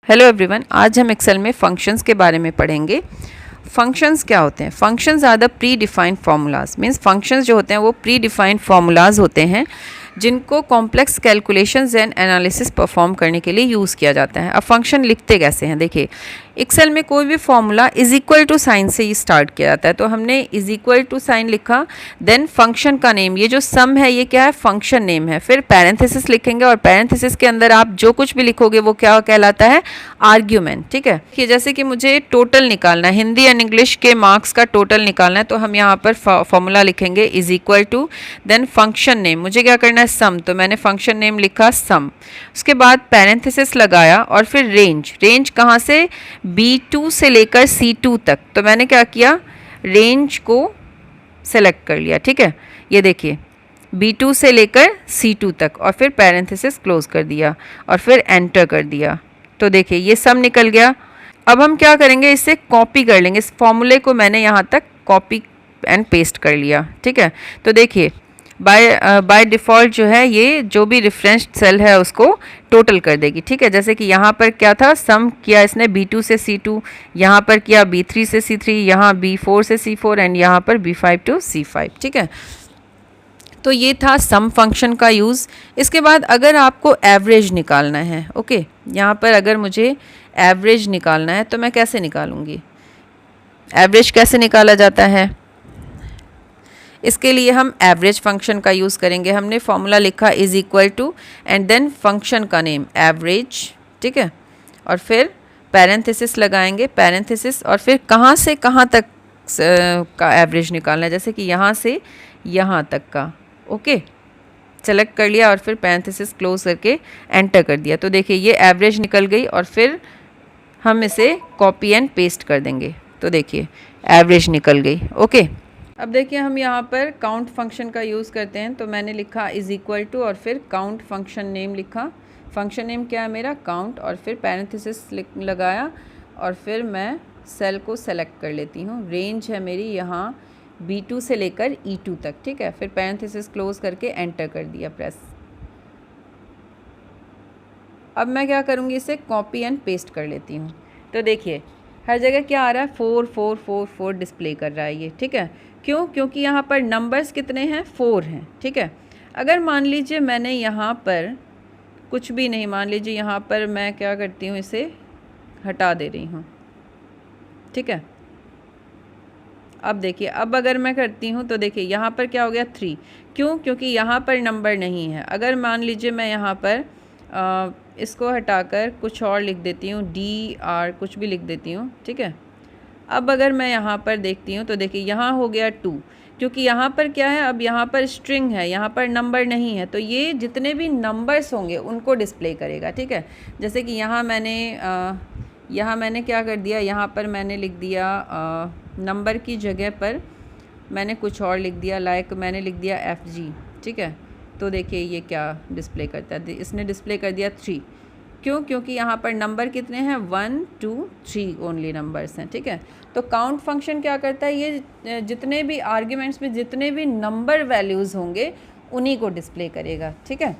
Hello everyone, आज हम Excel में फंक्शंस के बारे में पढ़ेंगे। फंक्शंस क्या होते हैं? Functions are the predefined formulas. Means functions जो होते हैं वो प्री डिफाइंड फार्मूलाज होते हैं जिनको complex calculations and analysis perform करने के लिए यूज़ किया जाता है। अब फंक्शन लिखते कैसे हैं? देखिए, एक्सेल में कोई भी formula is equal to sign से ही स्टार्ट किया जाता है। तो हमने इज इक्वल टू साइन लिखा, देन फंक्शन का नेम, ये जो सम है ये क्या है? फंक्शन नेम है। फिर पैरेंथेसिस लिखेंगे और पैरेंथेसिस के अंदर आप जो कुछ भी लिखोगे वो क्या कहलाता है? आर्ग्यूमेंट। ठीक है, कि जैसे कि मुझे टोटल निकालना है, हिंदी एंड इंग्लिश के मार्क्स का टोटल निकालना है, तो हम यहाँ पर फॉर्मूला लिखेंगे is equal to, then function name, मुझे क्या करना है? सम, तो मैंने फंक्शन नेम लिखा सम। उसके बाद पैरेंथेसिस लगाया और फिर रेंज, रेंज कहाँ से? B2 से लेकर C2 तक। तो मैंने क्या किया? रेंज को सेलेक्ट कर लिया। ठीक है, ये देखिए B2 से लेकर C2 तक, और फिर पैरेंथेसिस क्लोज कर दिया और फिर एंटर कर दिया। तो देखिए ये सब निकल गया। अब हम क्या करेंगे? इसे कॉपी कर लेंगे। इस फॉर्मूले को मैंने यहाँ तक कॉपी एंड पेस्ट कर लिया। ठीक है, तो देखिए बाय डिफ़ॉल्ट जो है ये जो भी रेफरेंस सेल है उसको टोटल कर देगी। ठीक है, जैसे कि यहाँ पर क्या था? सम किया इसने B2 से C2, यहाँ पर किया B3 से C3, यहाँ B4 से C4 एंड यहाँ पर B5 टू C5। ठीक है, तो ये था सम फंक्शन का यूज़। इसके बाद अगर आपको एवरेज निकालना है, ओके, यहाँ पर अगर मुझे एवरेज निकालना है तो मैं कैसे निकालूंगी? एवरेज कैसे निकाला जाता है? इसके लिए हम एवरेज फंक्शन का यूज़ करेंगे। हमने फॉर्मूला लिखा is equal to and then function का नेम एवरेज। ठीक है, और फिर पैरेंथेसिस लगाएंगे, पैरेंथेसिस, और फिर कहाँ से कहाँ तक का एवरेज निकालना है, जैसे कि यहाँ से यहाँ तक का। ओके, सेलेक्ट कर लिया और फिर पैरेंथेसिस क्लोज करके एंटर कर दिया। तो देखिए ये एवरेज निकल गई और फिर हम इसे कॉपी एंड पेस्ट कर देंगे। तो देखिए एवरेज निकल गई। ओके, अब देखिए हम यहाँ पर काउंट फंक्शन का यूज़ करते हैं। तो मैंने लिखा इज इक्वल टू और फिर काउंट फंक्शन नेम लिखा। फंक्शन नेम क्या है मेरा? काउंट, और फिर पैरेंथेसिस लगाया और फिर मैं सेल को सेलेक्ट कर लेती हूँ। रेंज है मेरी यहाँ B2 से लेकर E2 तक। ठीक है, फिर पैरेंथेसिस क्लोज करके एंटर कर दिया प्रेस। अब मैं क्या करूँगी? इसे कॉपी एंड पेस्ट कर लेती हूँ। तो देखिए हर जगह क्या आ रहा है? 4 4 4 4 डिस्प्ले कर रहा है ये। ठीक है, क्यों? क्योंकि यहाँ पर नंबर्स कितने हैं? 4 हैं। ठीक है, अगर मान लीजिए मैंने यहाँ पर कुछ भी नहीं, मान लीजिए यहाँ पर मैं क्या करती हूँ, इसे हटा दे रही हूँ। ठीक है, अब देखिए, अब अगर मैं करती हूँ तो देखिए यहाँ पर क्या हो गया? 3। क्यों? क्योंकि यहाँ पर नंबर नहीं है। अगर मान लीजिए मैं यहाँ पर इसको हटाकर कुछ और लिख देती हूँ, DR कुछ भी लिख देती हूँ। ठीक है, अब अगर मैं यहाँ पर देखती हूँ तो देखिए यहाँ हो गया 2, क्योंकि यहाँ पर क्या है? अब यहाँ पर स्ट्रिंग है, यहाँ पर नंबर नहीं है, तो ये जितने भी नंबर्स होंगे उनको डिस्प्ले करेगा। ठीक है, जैसे कि यहाँ मैंने क्या कर दिया? यहाँ पर मैंने लिख दिया नंबर की जगह पर मैंने कुछ और लिख दिया, लाइक मैंने लिख दिया FG। ठीक है, तो देखिए ये क्या डिस्प्ले करता है? इसने डिस्प्ले कर दिया 3। क्यों? क्योंकि यहाँ पर नंबर कितने हैं? 1 2 3 ओनली नंबर्स हैं। ठीक है, तो काउंट फंक्शन क्या करता है? ये जितने भी आर्ग्यूमेंट्स में जितने भी नंबर वैल्यूज़ होंगे उन्हीं को डिस्प्ले करेगा। ठीक है,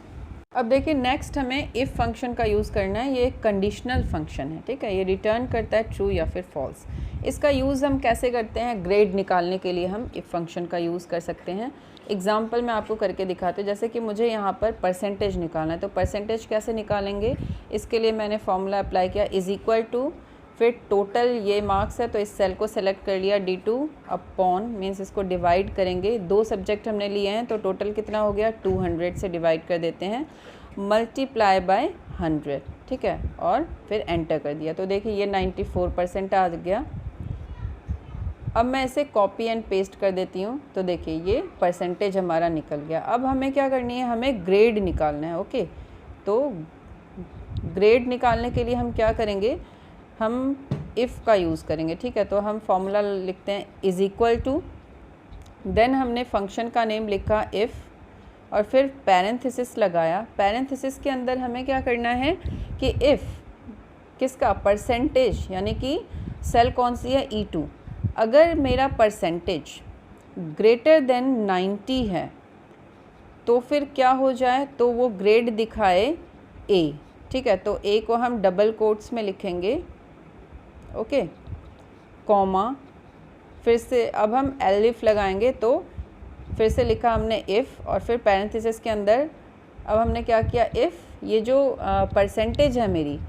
अब देखिए नेक्स्ट हमें इफ़ फंक्शन का यूज़ करना है। ये एक कंडीशनल फंक्शन है। ठीक है, ये रिटर्न करता है ट्रू या फिर फॉल्स। इसका यूज़ हम कैसे करते हैं? ग्रेड निकालने के लिए हम इफ़ फंक्शन का यूज़ कर सकते हैं। एग्जाम्पल मैं आपको करके दिखाती हूँ। जैसे कि मुझे यहाँ पर परसेंटेज निकालना है, तो परसेंटेज कैसे निकालेंगे? इसके लिए मैंने फॉर्मूला अप्लाई किया इज इक्वल टू, फिर टोटल ये मार्क्स है तो इस सेल को सेलेक्ट कर लिया, D2 अपॉन, मीन्स इसको डिवाइड करेंगे। 2 सब्जेक्ट हमने लिए हैं तो टोटल कितना हो गया? 200 से डिवाइड कर देते हैं, मल्टीप्लाई बाय 100। ठीक है, और फिर एंटर कर दिया। तो देखिए ये 94% आ गया। अब मैं इसे कॉपी एंड पेस्ट कर देती हूँ। तो देखिए ये परसेंटेज हमारा निकल गया। अब हमें क्या करनी है? हमें ग्रेड निकालना है। ओके, तो ग्रेड निकालने के लिए हम क्या करेंगे? हम इफ़ का यूज़ करेंगे। ठीक है, तो हम फॉर्मूला लिखते हैं इज इक्वल टू, देन हमने फंक्शन का नेम लिखा इफ़, और फिर पैरेंथेसिस लगाया। पैरेंथेसिस के अंदर हमें क्या करना है कि इफ़ किसका? परसेंटेज, यानी कि सेल कौन सी है? E2। अगर मेरा परसेंटेज ग्रेटर देन 90 है तो फिर क्या हो जाए? तो वो ग्रेड दिखाए A। ठीक है, तो ए को हम डबल कोट्स में लिखेंगे, ओके, कॉमा, फिर से अब हम एलिफ लगाएंगे, तो फिर से लिखा हमने इफ़, और फिर पैरेंथेसिस के अंदर अब हमने क्या किया, इफ़ ये जो परसेंटेज है मेरी,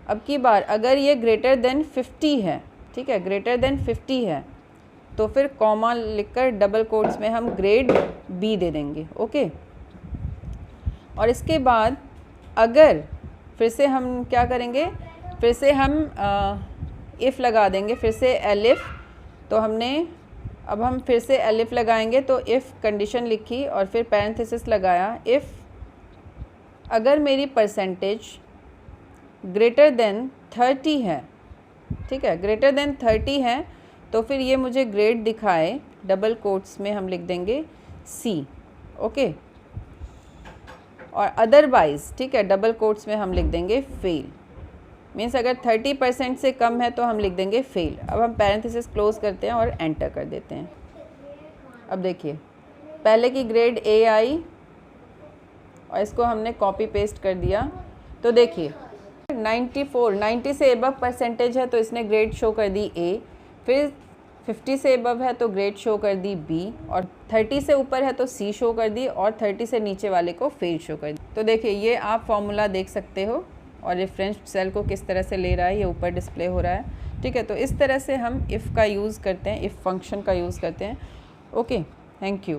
अब की बार अगर ये ग्रेटर देन 50 है, ठीक है, ग्रेटर देन 50 है, तो फिर कॉमा लिखकर डबल कोट्स में हम ग्रेड बी दे देंगे, ओके। और इसके बाद अगर फिर से हम क्या करेंगे, फिर से हम इफ़ लगा देंगे, फिर से एलिफ, तो हमने अब हम फिर से एलिफ लगाएंगे, तो इफ़ कंडीशन लिखी और फिर पैरेंथेसिस लगाया, इफ़ अगर मेरी परसेंटेज ग्रेटर देन 30 है, ठीक है, ग्रेटर देन 30 है, तो फिर ये मुझे ग्रेड दिखाए, डबल कोट्स में हम लिख देंगे सी, ओके, और अदरवाइज़, ठीक है, डबल कोट्स में हम लिख देंगे फेल, मीन्स अगर 30% से कम है तो हम लिख देंगे फेल। अब हम पैरेंथेसिस क्लोज करते हैं और एंटर कर देते हैं। अब देखिए पहले की ग्रेड ए आई और इसको हमने कॉपी पेस्ट कर दिया, तो देखिए 90 से एबव परसेंटेज है तो इसने ग्रेड शो कर दी ए, फिर 50 से एबव है तो ग्रेड शो कर दी बी, और 30 से ऊपर है तो सी शो कर दी, और 30 से नीचे वाले को फेल शो कर दी। तो देखिए ये आप फॉर्मूला देख सकते हो, और रेफरेंस सेल को किस तरह से ले रहा है ये ऊपर डिस्प्ले हो रहा है, ठीक है। तो इस तरह से हम इफ़ का यूज़ करते हैं, इफ़ फंक्शन का यूज़ करते हैं, ओके, थैंक यू।